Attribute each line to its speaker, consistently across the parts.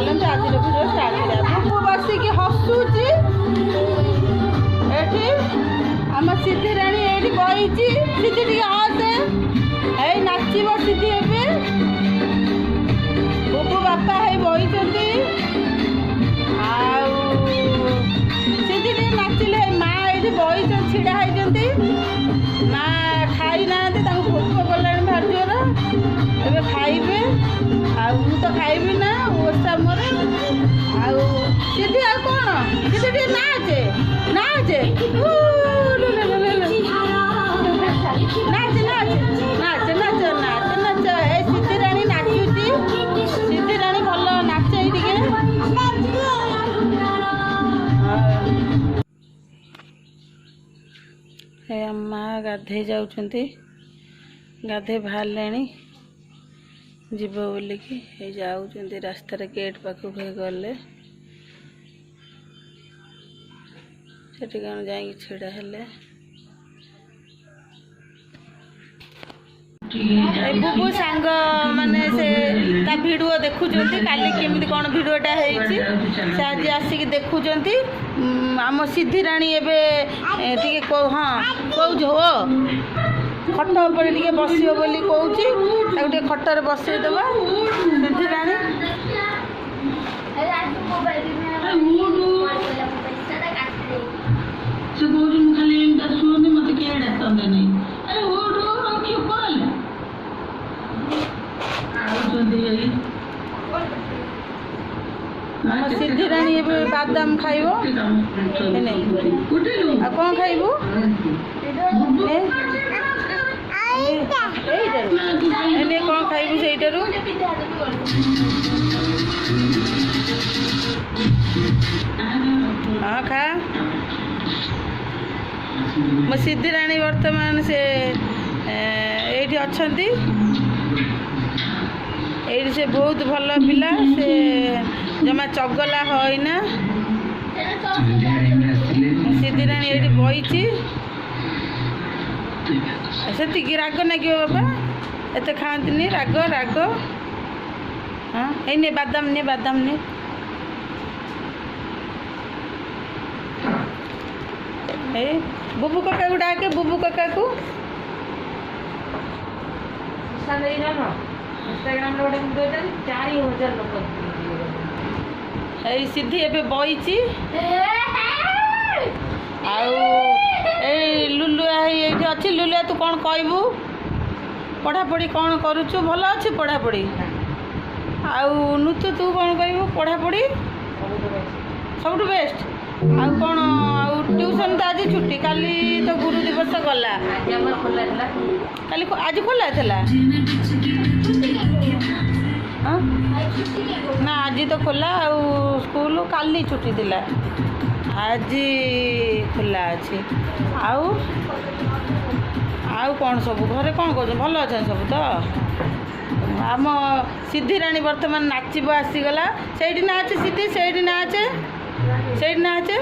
Speaker 1: ଚାଲନ୍ତୁ ଆଜିର video start କରିବା। ବୁବୁ ବସିକି ହସୁଛି ଏଠି। ଆମ ସିଦ୍ଧିରାଣୀ ଏଇଠି ବଇଛି। ସିଦ୍ଧି ଟିକେ ହସେ। ଏଇ ନାଚିବ ସିଦ୍ଧି ଏବେ। ବୁବୁ ବାପା ହେଇ ବଇଛନ୍ତି। ଆଉ ସିଦ୍ଧି ଟିକେ ନାଚିଲେ। ମା ଏଇଠି ବଇଛନ୍ତି, ଛିଡ଼ା ହେଇଛନ୍ତି। ମା ଖାଇନାହାନ୍ତି, ତାଙ୍କୁ ଭୋକ କଲାଣି ଭାରି ଜୋର। ଏବେ ଖାଇବେ। ଆଉ ମୁଁ ତ ଖାଇବି ନା, ଓଷା ମୋର। ଆଉ ସିଦ୍ଧି ଆଉ କ'ଣ? ସିଦ୍ଧି ଟିକେ ନାଚେ ନାଚେ ନାଚେ ନାଚେ ନାଚେ ନାଚ ନାଚ ନାଚ। ଏ ସିଦ୍ଧିରାଣୀ ନାଚୁଛି। ସିଦ୍ଧିରାଣୀ ଭଲ ନାଚେ ଟିକେ। ଏ ମା ଗାଧେଇ ଯାଉଛନ୍ତି। ଗାଧେଇ ବାହାରିଲେଣି ଯିବ ବୋଲିକି। ଏଇ ଯାଉଛନ୍ତି ରାସ୍ତାରେ, ଗେଟ୍ ପାଖକୁ ଗଲେ ସେଠି କ'ଣ ଯାଇକି ଛିଡ଼ା ହେଲେ। ଏଇ ବୁବୁ ସାଙ୍ଗ ମାନେ ସେ ତା ଭିଡ଼ିଓ ଦେଖୁଛନ୍ତି। କାଲି କେମିତି କ'ଣ ଭିଡ଼ିଓଟା ହେଇଛି ସେ ଆଜି ଆସିକି ଦେଖୁଛନ୍ତି। ଆମ ସିଦ୍ଧିରାଣୀ ଏବେ ଟିକେ ହଁ କହୁଛୁ ଓ ଖଟ ଉପରେ ଟିକେ ବସିବ ବୋଲି କହୁଛି। ତାକୁ ଟିକେ ଖଟରେ ବସେଇଦେବା ସିଦ୍ଧିରାଣୀ।
Speaker 2: ସେ କହୁଛି ମୁଁ ଖାଲି ଏମିତି ଶୁଣୁନି, ମତେ କିଏ ଡାକନ୍ତେ ନାହିଁ। ଆରେ ଓଠୁ ରଖି ପଳେଇଲେ ଆଉଛନ୍ତି।
Speaker 1: ଆମ ସିଦ୍ଧିରାଣୀ ଏବେ ବାଦାମ ଖାଇବ। ଆଉ କ'ଣ ଖାଇବୁ? ଏନେ କ'ଣ ଖାଇବୁ ସେଇଟାରୁ? ହଁ ଖା। ମୋ ସିଦ୍ଧିରାଣୀ ବର୍ତ୍ତମାନ ସେ ଏଇଠି ଅଛନ୍ତି। ଏଇଠି ସେ ବହୁତ ଭଲ ପିଲା। ସେ ଜମା ଚଗଲା ହଇନା। ସିଦ୍ଧିରାଣୀ ଏଇଠି ବଇଛି। ସେତିକି ରାଗ ନାଗିବ ବାବା, ଏତେ ଖାଆନ୍ତିନି ରାଗ ରାଗ। ହଁ ଏଇ ନେ ବାଦାମ ନେ, ବାଦାମ ନେ। ଏଇ ବୁବୁ କକାକୁ ଡାକେ, ବୁବୁ କକାକୁ। ଏଇ ସିଦ୍ଧି ଏବେ ବଇଛି। ଆଉ ଏଇ ଲୁଲୁଆ ଏଇଠି ଅଛି। ଲୁଲୁଆ ତୁ କ'ଣ କହିବୁ? ପଢ଼ାପଢ଼ି କ'ଣ କରୁଛୁ? ଭଲ ଅଛି ପଢ଼ାପଢ଼ି? ଆଉ ନୁତୁ ତୁ କ'ଣ କହିବୁ? ପଢ଼ାପଢ଼ି ସବୁଠୁ ବେଷ୍ଟ। ଆଉ କ'ଣ? ଆଉ ଟ୍ୟୁସନ୍ ତ ଆଜି ଛୁଟି। କାଲି ତ ଗୁରୁ ଦିବସ ଗଲା। କାଲି ଆଜି ଖୋଲା ଥିଲା ନା? ଆଜି ତ ଖୋଲା। ଆଉ ସ୍କୁଲ କାଲି ଛୁଟି ଥିଲା, ଆଜି ଖୋଲା ଅଛି। ଆଉ ଆଉ କ'ଣ ସବୁ ଘରେ କ'ଣ କରୁଛନ୍ତି? ଭଲ ଅଛନ୍ତି ସବୁ ତ? ଆମ ସିଦ୍ଧିରାଣୀ ବର୍ତ୍ତମାନ ନାଚିବ, ଆସିଗଲା। ସେଇଠି ନାଚେ ସିଦ୍ଧି, ସେଇଠି ନାଚେ, ସେଇଠି ନାଚେ।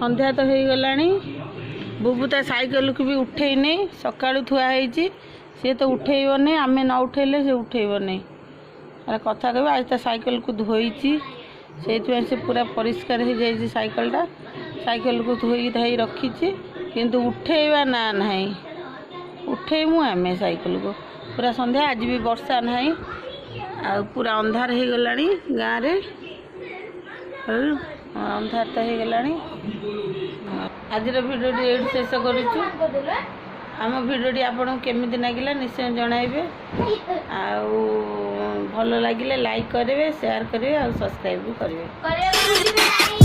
Speaker 1: ସନ୍ଧ୍ୟା ତ ହେଇଗଲାଣି। ବୁବୁ ତା ସାଇକେଲକୁ ବି ଉଠେଇନି, ସକାଳୁ ଥୁଆ ହେଇଛି। ସିଏ ତ ଉଠେଇବନି, ଆମେ ନ ଉଠେଇଲେ ସେ ଉଠେଇବନି। ଆରେ କଥା କହିବ। ଆଜି ତା ସାଇକେଲକୁ ଧୋଇଛି, ସେଇଥିପାଇଁ ସେ ପୁରା ପରିଷ୍କାର ହେଇଯାଇଛି ସାଇକେଲଟା। ସାଇକେଲକୁ ଧୋଇ ଧାଇ ରଖିଛି, କିନ୍ତୁ ଉଠେଇବା ନା ନାହିଁ। ଉଠେଇମୁ ଆମେ ସାଇକେଲକୁ। ପୁରା ସନ୍ଧ୍ୟା, ଆଜି ବି ବର୍ଷା ନାହିଁ। ଆଉ ପୁରା ଅନ୍ଧାର ହେଇଗଲାଣି ଗାଁରେ। ଅନ୍ଧାର ତ ହେଇଗଲାଣି। ଆଜିର ଭିଡ଼ିଓଟି ଏଇଠି ଶେଷ କରୁଛୁ। ଆମ ଭିଡ଼ିଓଟି ଆପଣଙ୍କୁ କେମିତି ଲାଗିଲା ନିଶ୍ଚୟ ଜଣାଇବେ। ଆଉ ଭଲ ଲାଗିଲେ ଲାଇକ୍ କରିବେ, ସେୟାର କରିବେ, ଆଉ ସବସ୍କ୍ରାଇବ୍ ବି କରିବେ।